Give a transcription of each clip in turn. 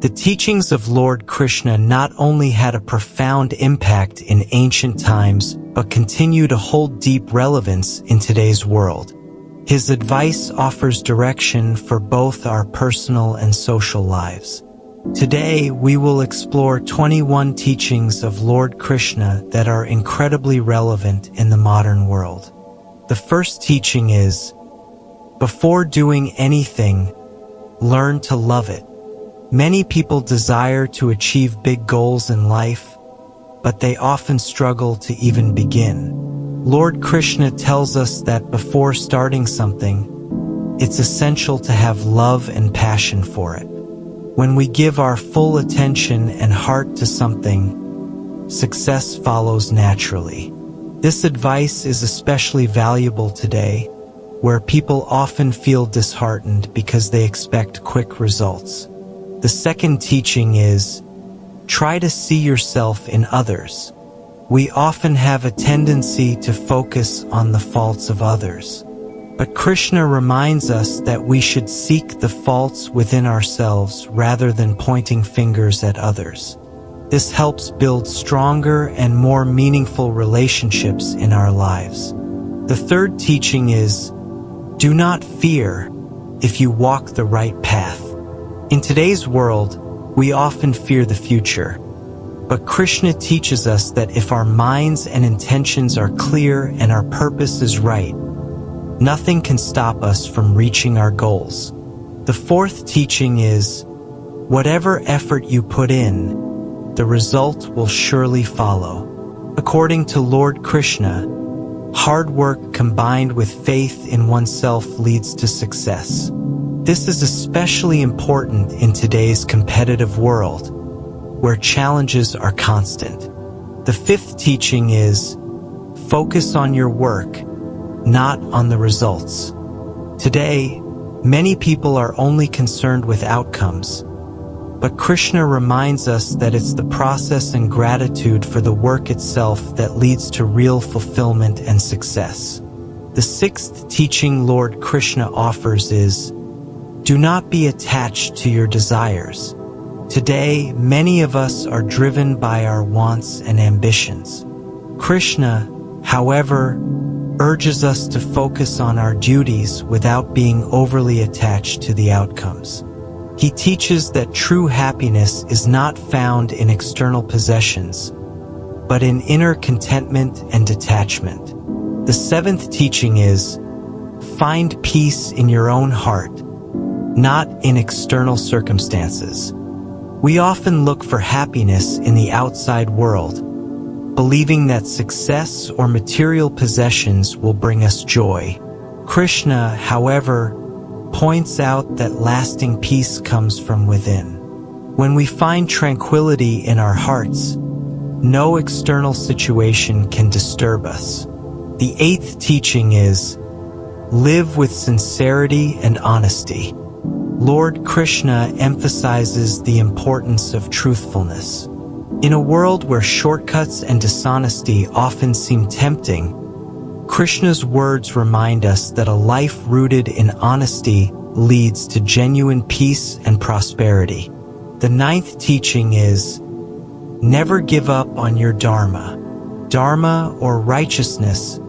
The teachings of Lord Krishna not only had a profound impact in ancient times, but continue to hold deep relevance in today's world. His advice offers direction for both our personal and social lives. Today, we will explore 21 teachings of Lord Krishna that are incredibly relevant in the modern world. The first teaching is, before doing anything, learn to love it. Many people desire to achieve big goals in life, but they often struggle to even begin. Lord Krishna tells us that before starting something, it's essential to have love and passion for it. When we give our full attention and heart to something, success follows naturally. This advice is especially valuable today, where people often feel disheartened because they expect quick results. The second teaching is, try to see yourself in others. We often have a tendency to focus on the faults of others. But Krishna reminds us that we should seek the faults within ourselves rather than pointing fingers at others. This helps build stronger and more meaningful relationships in our lives. The third teaching is, do not fear if you walk the right path. In today's world, we often fear the future. But Krishna teaches us that if our minds and intentions are clear and our purpose is right, nothing can stop us from reaching our goals. The fourth teaching is, whatever effort you put in, the result will surely follow. According to Lord Krishna, hard work combined with faith in oneself leads to success. This is especially important in today's competitive world, where challenges are constant. The fifth teaching is, focus on your work, not on the results. Today, many people are only concerned with outcomes, but Krishna reminds us that it's the process and gratitude for the work itself that leads to real fulfillment and success. The sixth teaching Lord Krishna offers is, do not be attached to your desires. Today, many of us are driven by our wants and ambitions. Krishna, however, urges us to focus on our duties without being overly attached to the outcomes. He teaches that true happiness is not found in external possessions, but in inner contentment and detachment. The seventh teaching is, find peace in your own heart, not in external circumstances. We often look for happiness in the outside world, believing that success or material possessions will bring us joy. Krishna, however, points out that lasting peace comes from within. When we find tranquility in our hearts, no external situation can disturb us. The eighth teaching is, live with sincerity and honesty. Lord Krishna emphasizes the importance of truthfulness. In a world where shortcuts and dishonesty often seem tempting, Krishna's words remind us that a life rooted in honesty leads to genuine peace and prosperity. The ninth teaching is, never give up on your dharma. Dharma, or righteousness,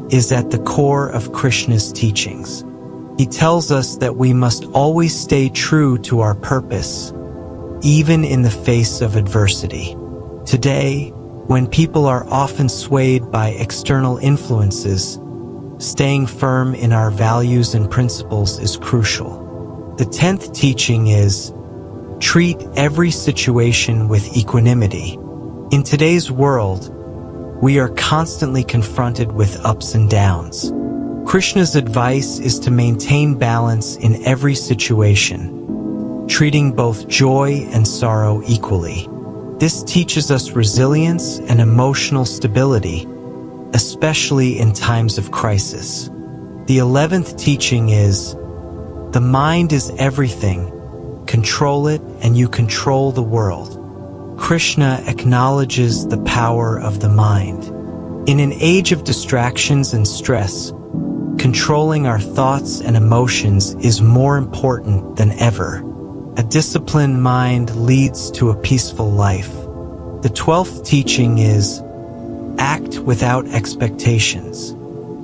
is at the core of Krishna's teachings. He tells us that we must always stay true to our purpose, even in the face of adversity. Today, when people are often swayed by external influences, staying firm in our values and principles is crucial. The 10th teaching is, treat every situation with equanimity. In today's world, we are constantly confronted with ups and downs. Krishna's advice is to maintain balance in every situation, treating both joy and sorrow equally. This teaches us resilience and emotional stability, especially in times of crisis. The 11th teaching is, the mind is everything. Control it and you control the world. Krishna acknowledges the power of the mind. In an age of distractions and stress, controlling our thoughts and emotions is more important than ever. A disciplined mind leads to a peaceful life. The 12th teaching is act without expectations.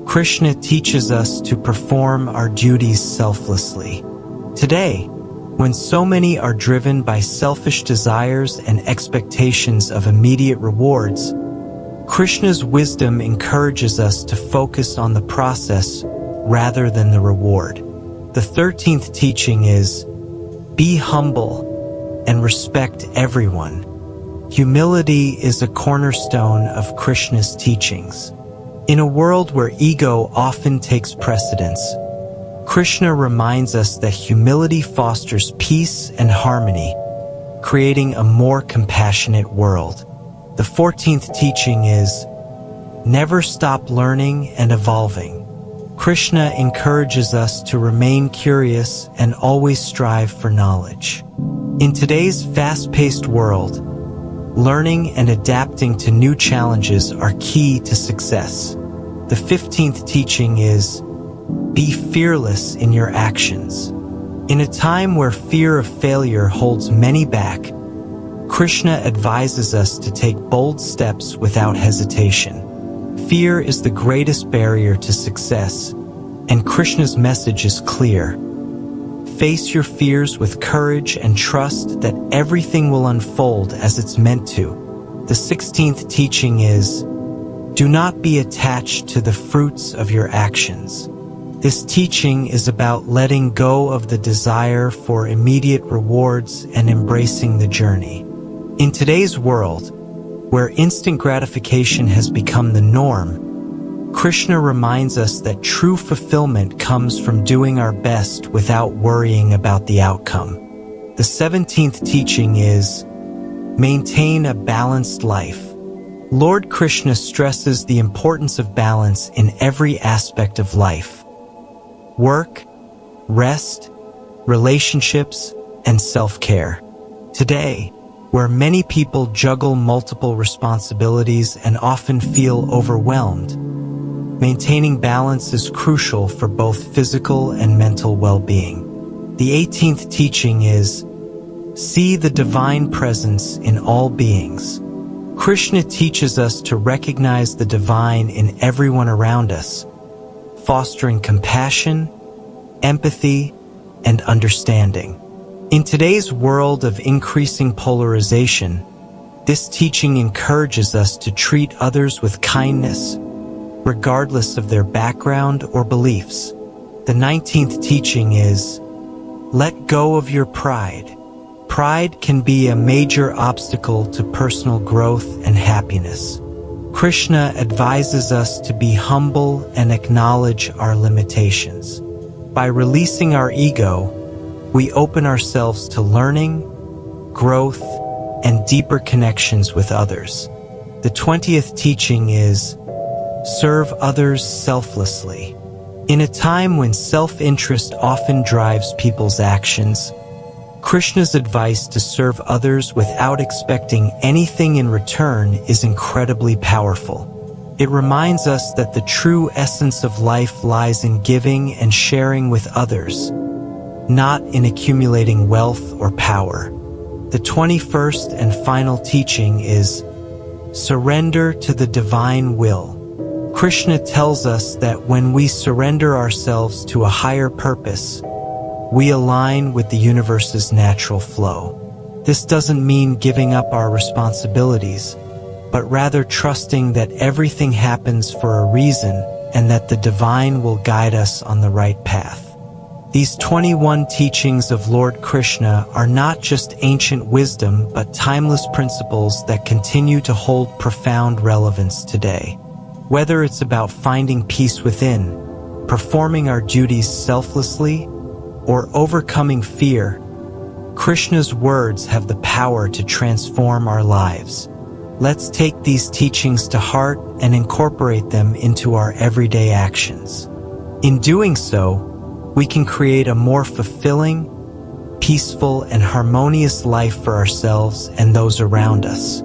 Krishna teaches us to perform our duties selflessly. Today, when so many are driven by selfish desires and expectations of immediate rewards, Krishna's wisdom encourages us to focus on the process rather than the reward. The 13th teaching is, be humble and respect everyone. Humility is a cornerstone of Krishna's teachings. In a world where ego often takes precedence, Krishna reminds us that humility fosters peace and harmony, creating a more compassionate world. The 14th teaching is, never stop learning and evolving. Krishna encourages us to remain curious and always strive for knowledge. In today's fast-paced world, learning and adapting to new challenges are key to success. The 15th teaching is, be fearless in your actions. In a time where fear of failure holds many back, Krishna advises us to take bold steps without hesitation. Fear is the greatest barrier to success, and Krishna's message is clear. Face your fears with courage and trust that everything will unfold as it's meant to. The 16th teaching is, do not be attached to the fruits of your actions. This teaching is about letting go of the desire for immediate rewards and embracing the journey. In today's world, where instant gratification has become the norm, Krishna reminds us that true fulfillment comes from doing our best without worrying about the outcome. The 17th teaching is, maintain a balanced life. Lord Krishna stresses the importance of balance in every aspect of life. Work, rest, relationships, and self-care. Today, where many people juggle multiple responsibilities and often feel overwhelmed, maintaining balance is crucial for both physical and mental well-being. The 18th teaching is, see the divine presence in all beings. Krishna teaches us to recognize the divine in everyone around us, fostering compassion, empathy, and understanding. In today's world of increasing polarization, this teaching encourages us to treat others with kindness, regardless of their background or beliefs. The 19th teaching is, let go of your pride. Pride can be a major obstacle to personal growth and happiness. Krishna advises us to be humble and acknowledge our limitations. By releasing our ego, we open ourselves to learning, growth, and deeper connections with others. The 20th teaching is, serve others selflessly. In a time when self-interest often drives people's actions, Krishna's advice to serve others without expecting anything in return is incredibly powerful. It reminds us that the true essence of life lies in giving and sharing with others, not in accumulating wealth or power. The 21st and final teaching is, surrender to the divine will. Krishna tells us that when we surrender ourselves to a higher purpose, we align with the universe's natural flow. This doesn't mean giving up our responsibilities, but rather trusting that everything happens for a reason and that the divine will guide us on the right path. These 21 teachings of Lord Krishna are not just ancient wisdom, but timeless principles that continue to hold profound relevance today. Whether it's about finding peace within, performing our duties selflessly, or overcoming fear, Krishna's words have the power to transform our lives. Let's take these teachings to heart and incorporate them into our everyday actions. In doing so, we can create a more fulfilling, peaceful, and harmonious life for ourselves and those around us.